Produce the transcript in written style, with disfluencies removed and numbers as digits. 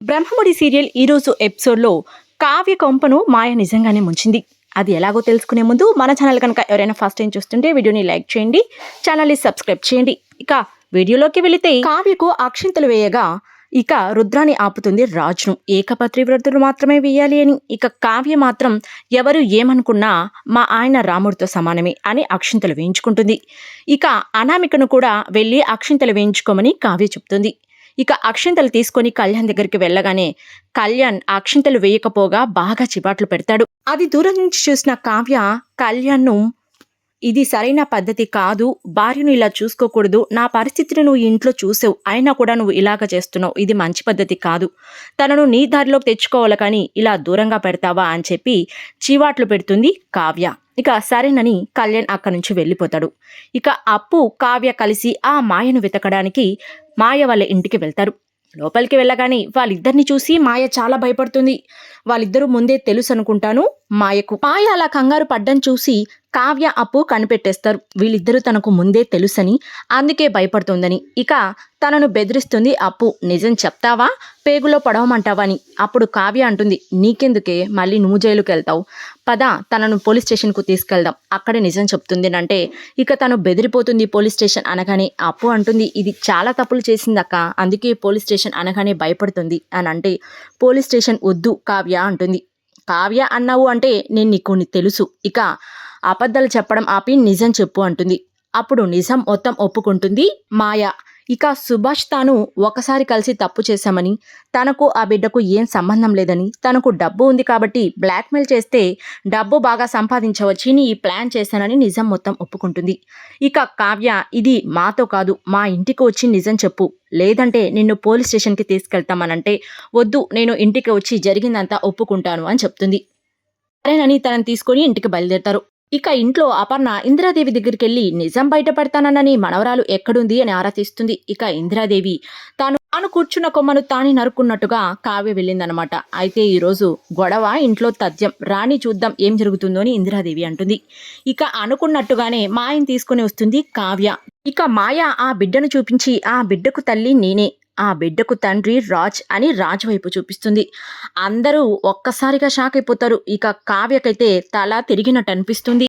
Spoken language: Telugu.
బ్రహ్మముడి సీరియల్ ఈరోజు ఎపిసోడ్లో కావ్య కొంపను మాయ నిజంగానే ముంచింది. అది ఎలాగో తెలుసుకునే ముందు మన ఛానల్ కనుక ఎవరైనా ఫస్ట్ టైం చూస్తుంటే వీడియోని లైక్ చేయండి, ఛానల్ని సబ్స్క్రైబ్ చేయండి. ఇక వీడియోలోకి వెళితే కావ్యకు అక్షింతలు వేయగా ఇక రుద్రాని ఆపుతుంది రాజును. ఏకపత్రి వ్రతులు మాత్రమే వేయాలి అని. ఇక కావ్య మాత్రం ఎవరు ఏమనుకున్నా మా ఆయన రాముడితో సమానమే అని అక్షింతలు వేయించుకుంటుంది. ఇక అనామికను కూడా వెళ్ళి అక్షింతలు వేయించుకోమని కావ్య చెప్తుంది. ఇక అక్షింతలు తీసుకొని కళ్యాణ్ దగ్గరికి వెళ్ళగానే కళ్యాణ్ అక్షింతలు వేయకపోగా బాగా చివాట్లు పెడతాడు. అది దూరం నుంచి చూసిన కావ్య కళ్యాణ్ను ఇది సరైన పద్ధతి కాదు, భార్యను ఇలా చూసుకోకూడదు, నా పరిస్థితిని నువ్వు ఇంట్లో చూసావు, అయినా కూడా నువ్వు ఇలాగ చేస్తున్నావు, ఇది మంచి పద్ధతి కాదు, తనను నీ దారిలోకి తెచ్చుకోవాలి కానీ ఇలా దూరంగా పెడతావా అని చెప్పి చీవాట్లు పెడుతుంది కావ్య. ఇక సరేనని కళ్యాణ్ అక్కడి నుంచి వెళ్ళిపోతాడు. ఇక అప్పు కావ్య కలిసి ఆ మాయను వెతకడానికి మాయ వాళ్ళ ఇంటికి వెళ్తారు. లోపలికి వెళ్ళగానే వాళ్ళిద్దరిని చూసి మాయ చాలా భయపడుతుంది. వాళ్ళిద్దరూ ముందే తెలుసు అనుకుంటాను మాయకు. మాయ అలా కంగారు పడ్డం చూసి కావ్య అప్పు కనిపెట్టేస్తారు. వీళ్ళిద్దరూ తనకు ముందే తెలుసని, అందుకే భయపడుతుందని. ఇక తనను బెదిరిస్తుంది అప్పు. నిజం చెప్తావా, పేగులో పడవమంటావా అని. అప్పుడు కావ్య అంటుంది, నీకెందుకే, మళ్ళీ నువ్వు జైలుకి వెళ్తావు, పద తనను పోలీస్ స్టేషన్కు తీసుకెళ్దాం, అక్కడే నిజం చెప్తుంది అంటే ఇక తను బెదిరిపోతుంది. పోలీస్ స్టేషన్ అనగానే అప్పు అంటుంది, ఇది చాలా తప్పులు చేసిందక్క, అందుకే పోలీస్ స్టేషన్ అనగానే భయపడుతుంది అని అంటే పోలీస్ స్టేషన్ వద్దు కావ్య అంటుంది. కావ్య అన్నావు అంటే నేను నీకు తెలుసు, ఇక అబద్ధాలు చెప్పడం ఆపి నిజం చెప్పు అంటుంది. అప్పుడు నిజం మొత్తం ఒప్పుకుంటుంది మాయ. ఇక సుభాష్ తాను ఒకసారి కలిసి తప్పు చేశామని, తనకు ఆ బిడ్డకు ఏం సంబంధం లేదని, తనకు డబ్బు ఉంది కాబట్టి బ్లాక్మెయిల్ చేస్తే డబ్బు బాగా సంపాదించవచ్చని ఈ ప్లాన్ చేశానని నిజం మొత్తం ఒప్పుకుంటుంది. ఇక కావ్య, ఇది మాతో కాదు, మా ఇంటికి వచ్చి నిజం చెప్పు, లేదంటే నిన్ను పోలీస్ స్టేషన్కి తీసుకెళ్తామనంటే వద్దు, నేను ఇంటికి వచ్చి జరిగిందంతా ఒప్పుకుంటాను అని చెప్తుంది. సరేనని తనని తీసుకొని ఇంటికి బయలుదేరతారు. ఇక ఇంట్లో అపర్ణ ఇందిరాదేవి దగ్గరికి వెళ్ళి నిజం బయటపడతానని మనవరాలు ఎక్కడుంది అని ఆరా తీస్తుంది. ఇక ఇందిరాదేవి తాను కూర్చున్న కొమ్మను తాని నరుక్కున్నట్టుగా కావ్య వెళ్ళిందనమాట. అయితే ఈరోజు గొడవ ఇంట్లో తథ్యం, రాణి చూద్దాం ఏం జరుగుతుందో అని ఇందిరాదేవి అంటుంది. ఇక అనుకున్నట్టుగానే మాయని తీసుకుని వస్తుంది కావ్య. ఇక మాయ ఆ బిడ్డను చూపించి, ఆ బిడ్డకు తల్లి నేనే, ఆ బిడ్డకు తండ్రి రాజ్ అని రాజ్ వైపు చూపిస్తుంది. అందరూ ఒక్కసారిగా షాక్ అయిపోతారు. ఇక కావ్యకైతే తల తిరిగినట్టు అనిపిస్తుంది.